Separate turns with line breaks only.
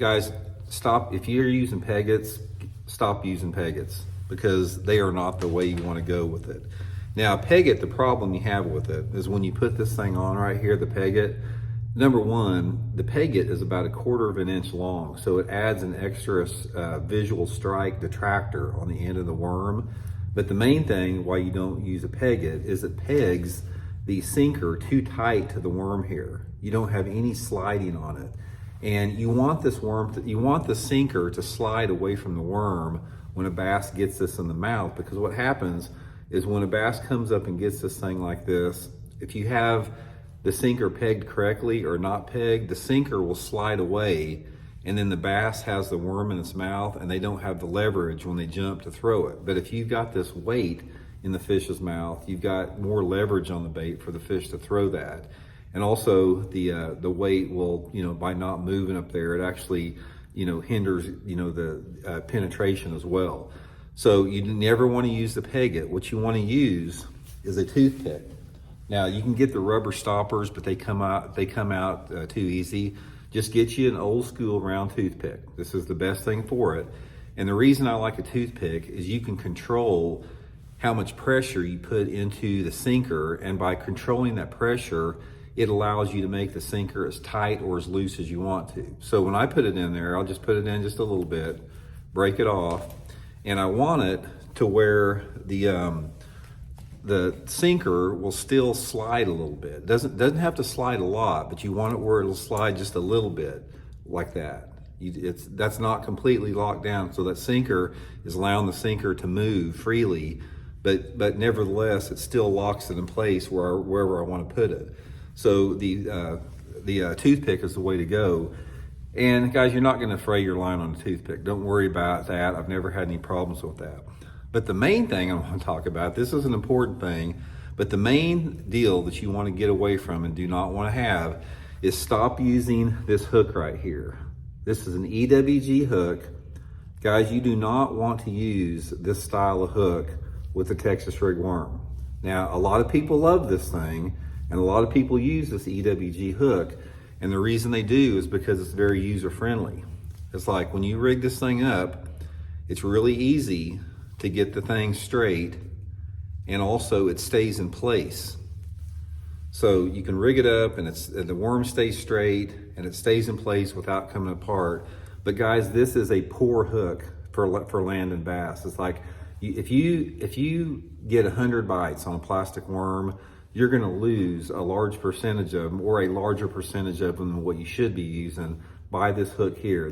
Guys, stop. If you're using peggets, stop using peggets because they are not the way you want to go with it. Now, pegget, the problem you have with it is when you put this thing on right here, the pegget, number one, the pegget is about 1/4 of an inch long, so it adds an extra visual strike detractor on the end of the worm. But the main thing why you don't use a pegget is it pegs the sinker too tight to the worm here. You don't have any sliding on it. And you want this you want the sinker to slide away from the worm when a bass gets this in the mouth, because what happens is when a bass comes up and gets this thing like this, if you have the sinker pegged correctly or not pegged, the sinker will slide away and then the bass has the worm in its mouth and they don't have the leverage when they jump to throw it. But if you've got this weight in the fish's mouth, you've got more leverage on the bait for the fish to throw that. And also the weight will, by not moving up there, it actually, hinders, the penetration as well. So you never want to use the pegget. What you want to use is a toothpick. Now you can get the rubber stoppers, but they come out too easy. Just get you an old school round toothpick. This is the best thing for it. And the reason I like a toothpick is you can control how much pressure you put into the sinker, and by controlling that pressure, it allows you to make the sinker as tight or as loose as you want to. So when I put it in there, I'll just put it in just a little bit, break it off, and I want it to where the sinker will still slide a little bit. Doesn't have to slide a lot, but you want it where it'll slide just a little bit, like that. That's not completely locked down, so that sinker is allowing the sinker to move freely, but nevertheless, it still locks it in place wherever I want to put it. So the toothpick is the way to go. And guys, you're not going to fray your line on a toothpick. Don't worry about that. I've never had any problems with that. But the main thing I want to talk about, this is an important thing, but the main deal that you want to get away from and do not want to have is stop using this hook right here. This is an EWG hook. Guys, you do not want to use this style of hook with the Texas rig worm. Now, a lot of people love this thing, and a lot of people use this EWG hook, and the reason they do is because it's very user-friendly. It's like when you rig this thing up, it's really easy to get the thing straight, and also it stays in place. So you can rig it up and the worm stays straight and it stays in place without coming apart. But guys, this is a poor hook for landing bass. It's like if you get 100 bites on a plastic worm, you're going to lose a large percentage of them, or a larger percentage of them than what you should be using by this hook here.